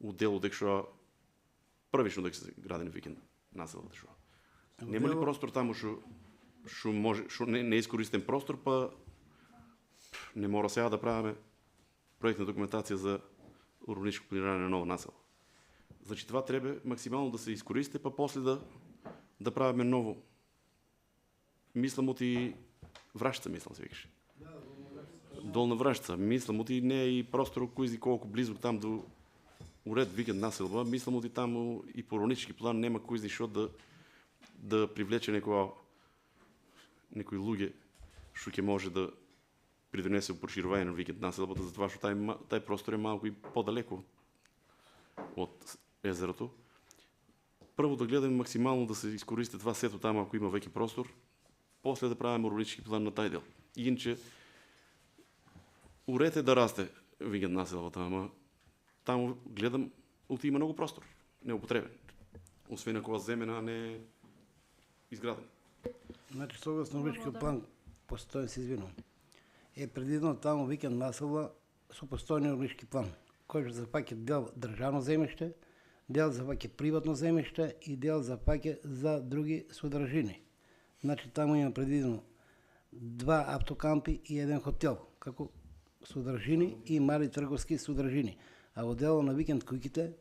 S4: У делот дека што првично дека се градени викенд населбата што. Нема ли простор таму што може не искористен простор, па не мора сега да правиме проектна документација за урбаничко планирање на нова населба. Значи това треба максимално да се искористи, па после да правиме ново. Мислам оти Врашца, мислам се викаше. Долна Врашца. Мислам оти не и простор кој колку близо там до уред викенд населба. Мислам оти таму и по урбанички план нема кој знае што да привлече некои луѓе што ќе може да придонесе проширување на викенд населбата, затоа што тај простор е малку и подалеку од езерото. Прво да гледаме максимално да се искористи това сето таму ако има веќе простор, после да правиме урбанички план на тај дел. Иначе уред е да расте викенд населбата, ама таму гледам оти има многу простор неупотребен. Освен ако земена не е изграден.
S7: Значи, согласно урбаничкиот план, постоен се извинувам, е предвидено таму викенд населба со постојен урбанички план, кој што запаќа дел државно земјиште, дел запаќа приватно земјиште и дел запаќа за други содржини. Значи, таму има предвидено 2 автокампи и 1 хотел, како содржини и мали трговски содржини. А во дело на викенд куќите,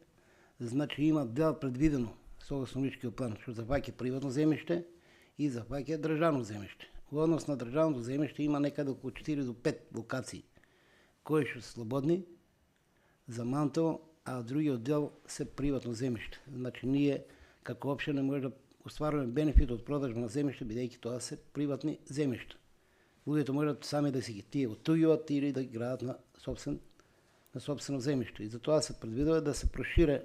S7: значи има дел предвидено согласно урбаничкиот план, што запаќа приватно земјиште и запаќа државно земјиште. Во однос на државното земјиште има некаде околу 4 до 5 локации, кои што се слободни за Мантово, а другиот дел се приватно земјиште. Значи, ние како општина може да остваруваме бенефит од продажба на земјиште, бидејќи тоа се приватни земјишта. Луѓето можат сами да си ги тие оттуѓуваат или да ги градат на сопствено земјиште. И затоа се предвидува да се прошире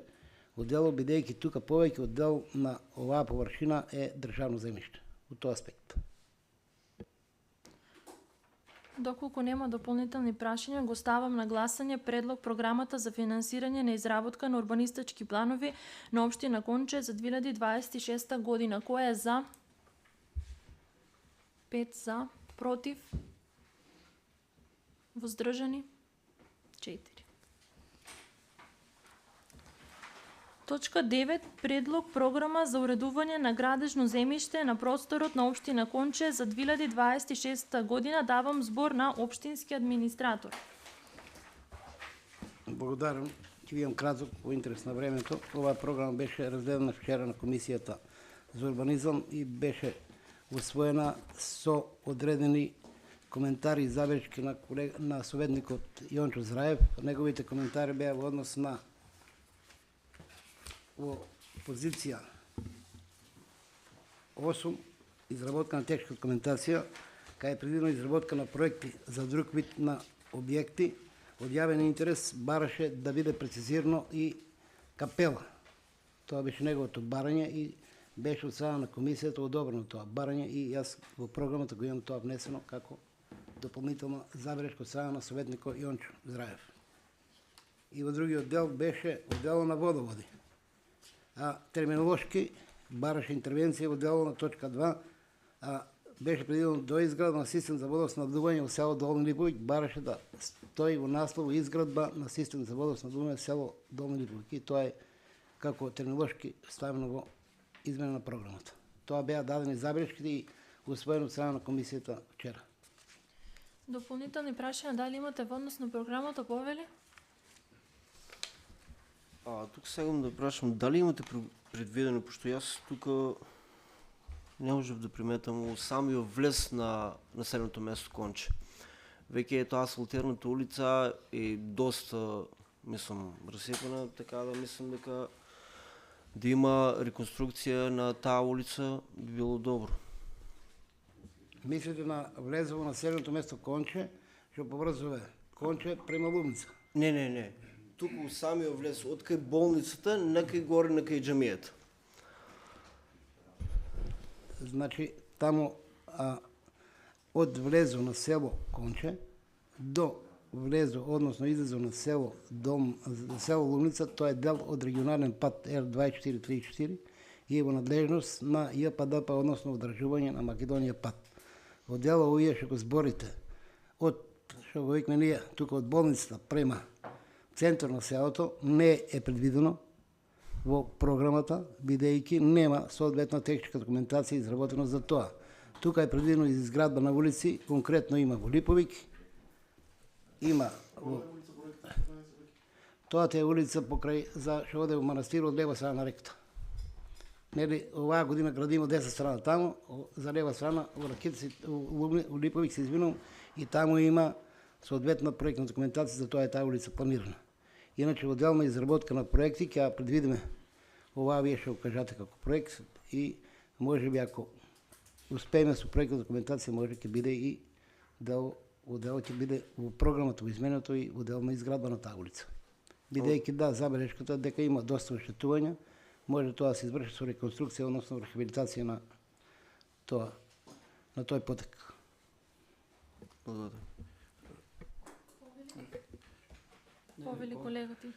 S7: одделот, бидејќи тука повеќе од дел на оваа површина е државно земјиште. Во тој аспект.
S1: Доколку нема дополнителни прашања, го ставам на гласање предлог програмата за финансирање на изработка на урбанистички планови на општина Конче за 2026 година. Кој е за? 5 за, против, воздржани 4. Точка 9. Предлог програма за уредување на градежно земјиште на просторот на општина Конче за 2026 година. Давам збор на општински администратор.
S7: Благодарам. Ќе бидам краток во интерес на времето. Оваа програма беше разгледана вчера на Комисијата за урбанизам и беше усвоена со одредени коментари и забелешки на советникот Јончо Зраев. Неговите коментари беа во однос на во позиција 8, изработка на техничка документација, кај е предвидено изработка на проекти за друг вид на објекти, од јавен интерес бараше да биде прецизирано и капела. Тоа беше неговото барање и беше од страна на комисијата одобрено тоа барање и јас во програмата го имам тоа внесено како дополнителна забелешка од страна на советникот Јончо Зраев. и во другиот дел беше оддело на водоводи. А терминолошки бараше интервенција во дело на точка 2, а беше предвидено доизграда на систем за водоснабдување во село Долни Липовиќ, бараше да стои во наслов изградба на систем за водоснабдување село Долни Липовиќ. И тоа е како терминолошки ставено во измена на програмата. Тоа беа дадени забелешките и усвоено од страна на комисијата вчера.
S1: Дополнителни прашања, дали имате во однос на програмата, повели?
S3: Тук сакам да прашам, дали имате предвидено, пошто јас тука не можев да приметам во самиот влез на населеното место Конче. Веќе е тоа асфалтираната улица е доста, мислам, расипана, така да мислам дека да има реконструкција на таа улица би било добро.
S7: Мислите на влезо во населеното место Конче, што поврзува Конче према Лумница?
S3: Не. Туку самиот влез од кај болницата на кај горе на кај џамијата.
S7: Значи, таму од влезо на село Конче до влезо, односно излезо на село Лумница, тоа е дел од регионален пат Р2434 и е во надлежност на ЈПДП, односно одржување на Македонија пат. Во дело овие што го зборите, од што го викме ние тука од болницата према центар на селото, не е предвидено во програмата, бидејќи нема соодветна техничка документација изработена за тоа. Тука е предвидено изградба на улици, конкретно има во Липовиќ, има во... Тоа е улица покрај за што оде во манастир од лева страна на реката. Нели, оваа година градимо деса страна таму, за лева страна во у Липовиќ се извинувам, и таму има соодветна проектна документација, за тоа е таа улица планирана. Иначе во делна изработка на проекти ќе предвидиме оваа вие што кажате како проект и можеби ако успееме со проектна документација може ќе биде и дел ќе биде во програмата во изменето и во дел на изградба на таа улица. Бидејќи да, забелешката дека има доста оштетувања, може тоа да се изврши со реконструкција, односно рехабилитација на тоа, на тој потек.
S3: Благодарам.
S1: Повели колегати.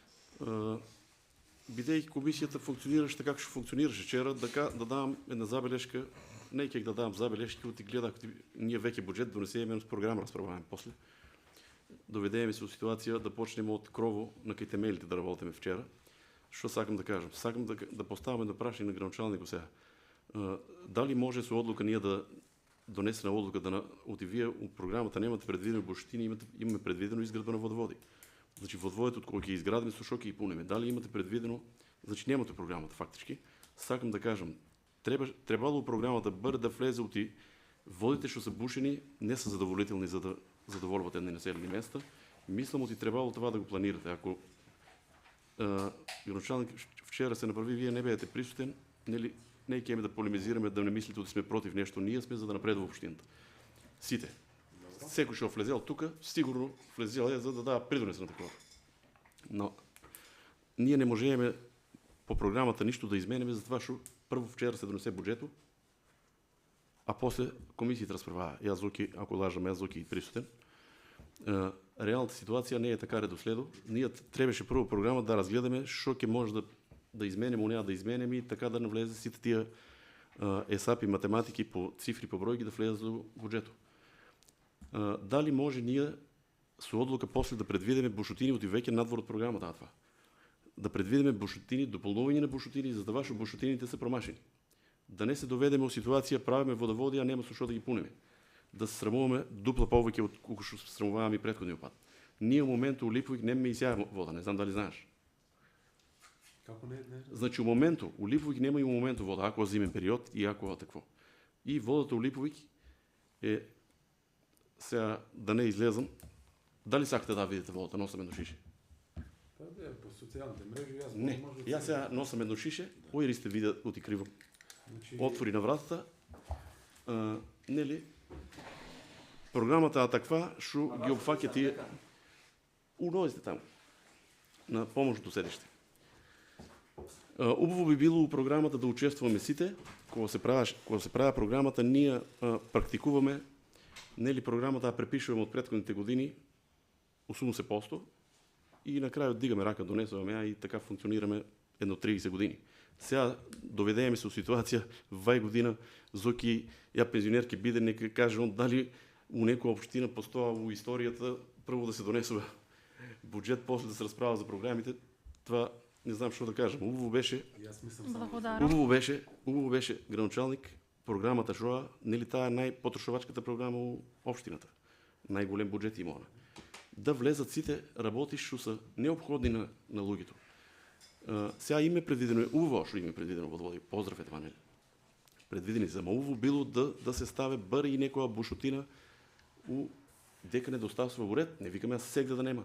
S4: Бидејќи комисијата функционираше така како што функционираше вчера, да дадам една забелешка, не ќе да дадам забелешки, оти гледах, ние веќе буџет донесеме с програма, расправуваме после. Доведеме се во ситуација да почнеме од крово на кај темелите да работиме вчера. Што сакам да кажам? Сакам да поставам едно прашање на градоначалникот сега. Дали може со одлука ние да донесена одлука да оти вие у програмата немате предвидено буштини, имаме предвидено изградба на водоводи. Значи водоводите од кој ќе изградиме со што ќе ги пунеме. Дали имате предвидено? Значи немате програмата фактички. Сакам да кажам, требало програмата бр да влезе оти водите што се бушени не се задоволителни за да задоволуват едни населени места. Мислам оти требало това да го планирате. Ако градоначалник вчера се направи, вие не беете присутен, нели не ќе да полемизираме, да не мислите да сме против нешто, ние сме за да напредува општината. Сите. Секој што влезел тука, сигурно влезел е за да дава придонес на такова. Но ние не можеме по програмата ништо да измениме, затоа што прво вчера се донесе буџетот, а после комисијата расправаа. Јас Зоки, ако лажам, јас Зоки присутен. Реалната ситуација не е така редоследо. Ние требаше прво програма да разгледаме што ќе може да измениме, онеа да измениме и така да навлезе сите тие есапи, математики по цифри, по бројки да влезат во буџетот. Дали може ние со одлука после да предвидиме бушотини оти веќе надвор од програмата това? Да предвидиме бушотини, дополнување на бушотини, за да ваши бушотините се промашени. Да не се доведеме во ситуација правиме водоводи, а нема со што да ги пунеме. Да се срамуваме дупла повеќе од колку што се срамуваме и претходниот пат. Ние во моментот у Липовиќ немаме и сјаја вода, не знам дали знаеш.
S5: Како не?
S4: Значи у моментот у Липовиќ нема и у моментот вода, ако зимен период и ако такво. И водата у Липовиќ е сега да не излезам. Дали сакате да видите водата, носам едно шише?
S5: По социјалните мрежи јас
S4: не. Јас сега носам едно шише, ојри сте виде оти криво. Отвори на вратата. Нели? Програмата е таква што ги опфаќа тие унозите таму на помошното седиште. Убаво би било у програмата да учествуваме сите, кога се прави програмата, ние практикуваме, нели програмата да препишуваме од претходните години 80%, и на крајот дигаме рака, донесуваме ја и така функционираме едно 30 години. Сега доведеме се у ситуација вај година Зоки ја пензионер ќе биде, нека каже он дали у некоја општина постоа у историјата прво да се донесува буџет, после да се расправа за програмите. Това не знам што да кажам. Убаво беше.
S1: Благодарам.
S4: Убаво беше градоначалник програмата ШОА, нели таа најпотрошувачката програма у општината. Најголем буџет има она. Да влезат сите работи што се неопходни на луѓето. Сега име предвидено, убаво што име предвидено во водови. Поздрав е това, нели? Предвидени за убаво било да се ставе бар и некоја бушотина у дека недостасува во ред. Не викаме сега да нема.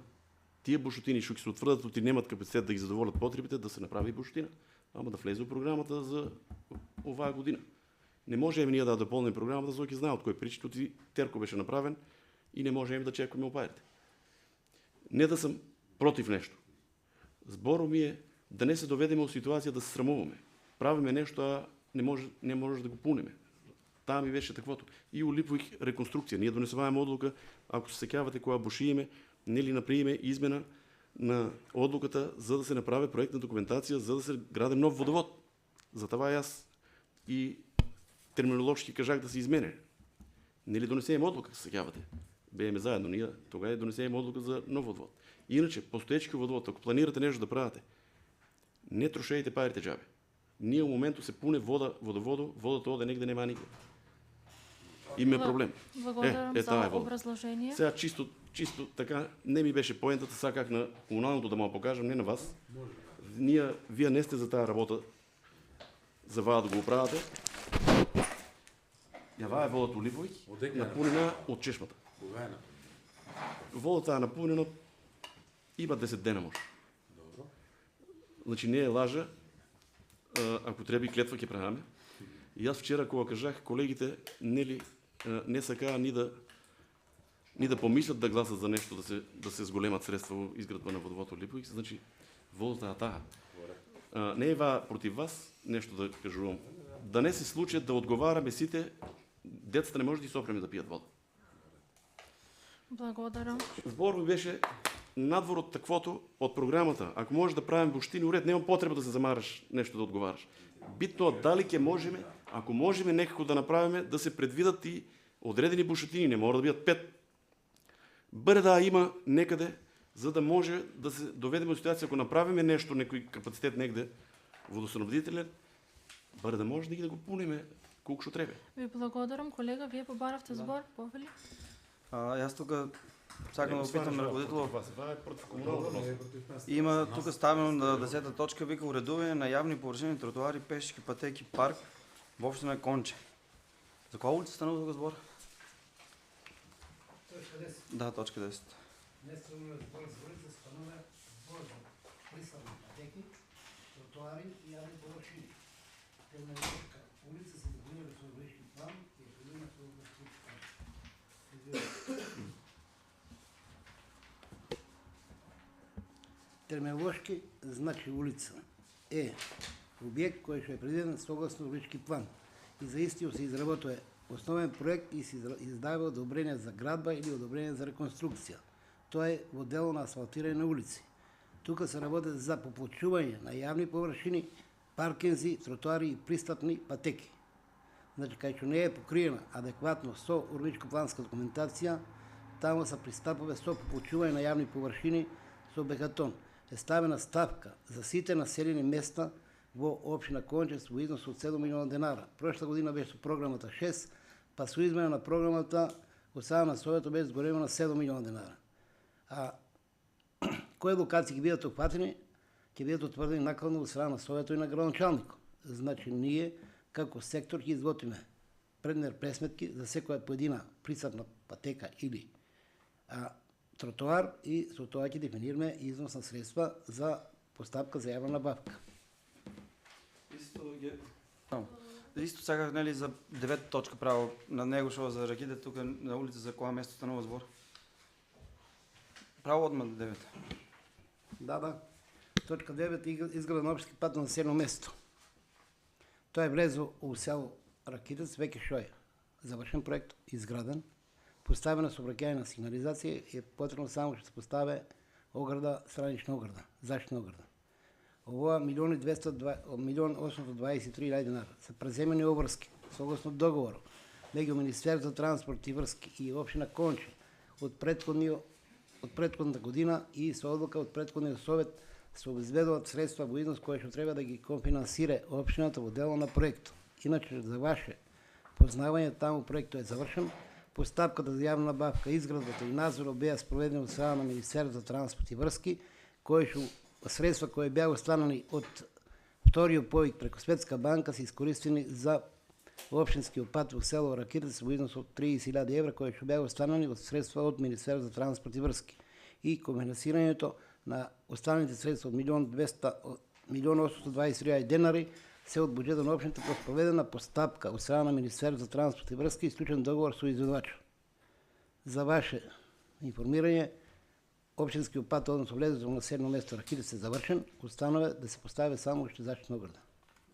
S4: Тие бушотини што ќе се утврдат, оти немат капацитет да ги задоволат потребите, да се направи бушотина, ама да влезе во програмата за оваа година. Не можеме ние да дополним програмата, за да знае од кој причина, оти терко беше направен и не можеме да чекаме опаерите. Не да сам против нешто. Зборот ми е да не се доведеме во ситуација да се срамуваме. Правиме нешто, а не може да го пунеме. Таа ми беше таквото. И у Липових реконструкција. Ние донесуваме одлука, ако се сеќавате која бушиеме, нели направиме измена на одлуката за да се направи проектна документација за да се гради нов водовод. Затоа јас и терминолошки кажах да се измене. Нели донесеме одлука, се сеќавате. Бееме заедно ние, тогава донесеме одлука за нов водовод. Иначе, постоечки водовод, ако планирате нешто да правите, не трошејте парите џабе. Ние во моментот се пуне водата оде негде нема никаде. Име проблем.
S1: Благодарам за образложение.
S4: Сега чисто така не ми беше поентата, саках на комуналното да му покажам, не на вас. Вие не сте за таа работа, за ваа да го оправате. Ја е водата у Липових, напунена од чешмата. Водата е напунена, има 10 дена може. Значи не е лажа, ако треба и клетва ќе правиме. И јас вчера кога кажах, колегите не сакаа ни да помислят да гласат за нешто да се зголемат средства во изградба на водовод од Липових, значи водата е таа. Не е против вас нешто да кажувам. Да не се случи да одговараме сите, децата не може да сопреме да пијат вода.
S1: Благодарам.
S4: Зборот беше надвор од таквото од програмата. Ако можеш да правим буштини уред, нема потреба да се замараш нешто да одговараш. Битно е дали ќе можеме, ако можеме некако да направиме, да се предвидат и одредени бушотини, не мора да бидат 5. Баре да има некаде, за да може да се доведеме во ситуација, ако направиме нешто, некој капацитет негде, водоснабдителен, баре да може да го пуниме колку што треба.
S1: Ви благодарам, колега, вие побаравте збор, повели?
S6: Јас тука сакам да питам раководителот.
S4: Това е против комуналното.
S6: Има тука ставено на 10-та точка, вика уредување на јавни површини, тротоари, пешки патеки, парк во општина Конче. За која улица станува тука збор? Да, точка 10.
S7: Неставно збор за улица станува збор за присадни патеки, тротоари и јавни површини. Темнолошка улица се дефинира со урбански план и е предвидена со урбански план. Терминолошки значи улица е објект кој што е предвиден согласно урбански план и за истиот се изработува основен проект и се издава одобрение за градба или одобрение за реконструкција. Тоа е во дело на асфалтирање на улици. Тука се работи за поплочување на јавни површини, паркинзи, тротоари и пристапни патеки. Значи, кај што не е покриена адекватно со урбаничко-планска документација, таму се пристапува со поплочување на јавни површини со бетон. Е ставена ставка за сите населени места во општина Конче во износ од 7 милиона денара. Прошла година беше програмата 6, па со измена на програмата од страна на Советот беше згорено на 7 милиона денара. А кои локации ќе бидат опфатени, ќе бидат утврдени накладно од страна на Советот и на градоначалникот. Значи ние како сектор ќе изготвиме предмер пресметки за секоја поедина присадна патека или тротоар и со тоа ќе дефинираме износ на средства за постапка за јавна набавка.
S6: Исто саках нели за 9 точка право на него што за раките тука на улица за која место станува збор. Право одма 9.
S7: Да. Точка 9 изграда на општи пат на населено место. Тоа е влезло у село Ракитец, веќе што е завршен проект, изграден, поставена сообраќајна сигнализација, е потребно само што се постави ограда, странична ограда, заштитна ограда. Ова 1.823.000 dinara се преземени обврски согласно договор меѓу Министерството за транспорт и врски и општина Конче од претходната година и со одлука од претходниот совет се обезбедуваат средства во износ кои што треба да ги конфинансира општината во дело на проектот. Иначе за ваше познавање таму проектот е завршен. Постапката за јавна набавка, изградбата и надзорот беа спроведени од страна на Министерството за транспорт и врски, кои што средства кои беа останали од вториот повик преку Светска банка се искористени за општинскиот пат во село Ракитица во износ од 30.000 евра, кои што беа останали од средства од Министерството за транспорт и врски. И комбинасирањето на останалите средства од 1.823.000 денари се од буџетот на општината по спроведена постапка од страна на Министерството за транспорт и врски и склучен договор со изведувачот. За ваше информирање, општинскиот пат, односно влезот во населено место Ракитица е завршен, останува да се постави само уште заштитна ограда.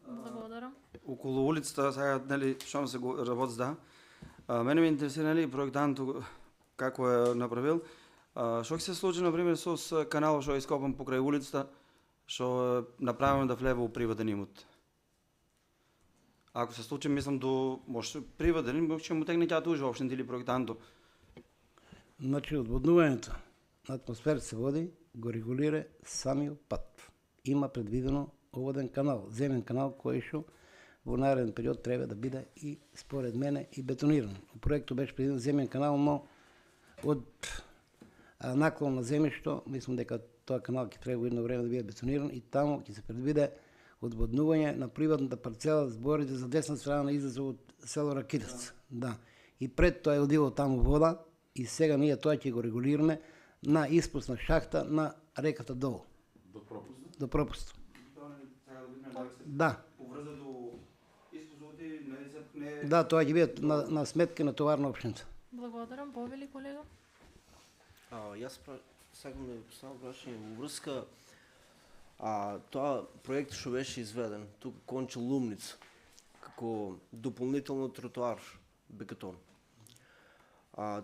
S1: Благодарам.
S6: Околу улицата, сега, нели, што се го работи, да. Мене ме интересира, нели, проектантот како е направил. Што ќе се случи, например, со каналот што е ископан покрај улицата, што е направено да влева у приватен имот? Ако се случи, мислам, до може приватен, ќе му тегне таа тужба општината или проектантот.
S7: Значи, одводнувањето на атмосфера се води, го регулира самиот пат. Има предвидено оводен канал, земен канал, кој што во нареден период треба да биде и, според мене, и бетониран. У проектот беше предвиден земен канал, но од наклон на земјишто, мислам дека тоа канал ќе треба едно време да биде бетониран и таму ќе се предвиде одводнување на приватната парцела, зборите за десна страна на излезот од село Ракитица. Да. И пред тоа е одило таму вода и сега ние тоа ќе го регулираме на испусна шахта на реката долу.
S5: До пропуст?
S7: До пропуст. Да.
S6: Поврза до испусот и не...
S7: Да, тоа ќе биде на сметка на товарна општината.
S1: Благодарам. Повели, колега?
S3: Јас сакам да ви поставам прашање во врска тоа проект што беше изведен тука Конче Лумница како дополнително тротоар бетон.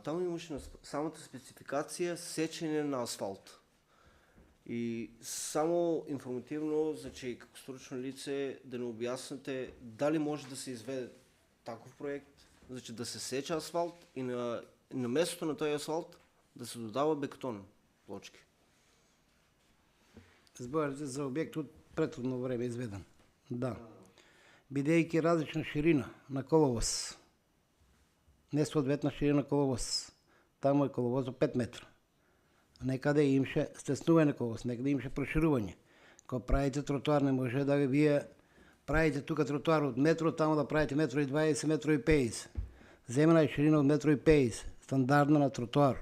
S3: Таму имаше на самата спецификација сечење на асфалт. И само информативно, значи како стручно лице да не објасните дали може да се изведе таков проект, значи да се сече асфалт и на местото на тој асфалт да се додава бетон плочки.
S7: Зборите за објект од претходно време изведен. Да. Бидејќи различна ширина на коловоз, несоодветна ширина коловоз, таму е коловоз од 5 метра. Некаде имаше стеснување на коловоз, некаде имаше проширување. Кога правите тротоар, не може да вие правите тука тротоар од метро, таму да правите метро и 20, метро и 50. Земена е ширина од метро и 50, стандардна на тротоар.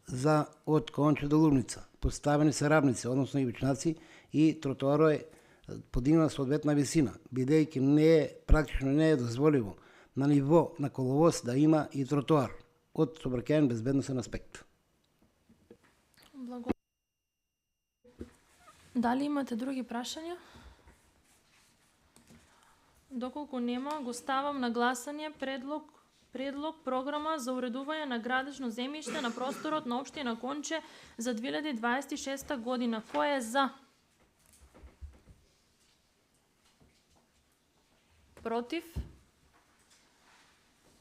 S7: За од Конче до Лумница. Поставени се равници, односно ивичнаци, и тротоарот е подигнана соодветна висина, бидејќи практично не е дозволиво на ниво на коловоз да има и тротоар од сообраќајен безбедносен аспект.
S1: Благодарам. Дали имате други прашања? Доколку нема, го ставам на гласање предлог програма за уредување на градежно земјиште на просторот на општина Конче за 2026 година. Кој е за? Против?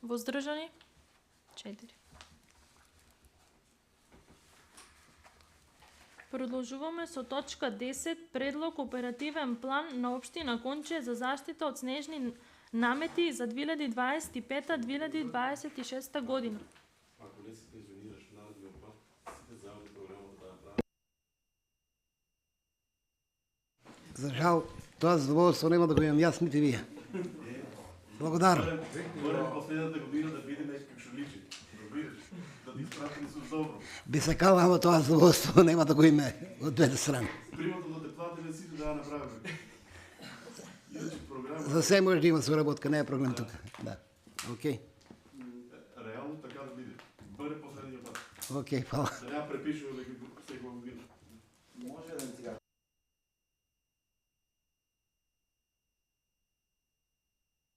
S1: Воздржани? 4. Продолжуваме со точка 10, предлог оперативен план на општина Конче за заштита од снежни намети за 2025-2026 година.
S4: Ако не се пензионираш наредниот пат, сите заводи програмата да прават.
S7: За жал, тоа задоволство нема да го имам јас нити вие. Благодарам.
S4: Барем последната година да биде нешто што личи. Разбираш? Да ти испратени со добро.
S7: Би сакал, ама тоа задоволство нема да го име од двете страни.
S4: Примото да те платиме сите да ја направиме. Иначе програма...
S7: За се може да има соработка, не е проблем тука. Да. Океј.
S4: Реално така да биде. Барем последниот пат.
S7: Океј, фала.
S4: Да ја препишуваме секоја година.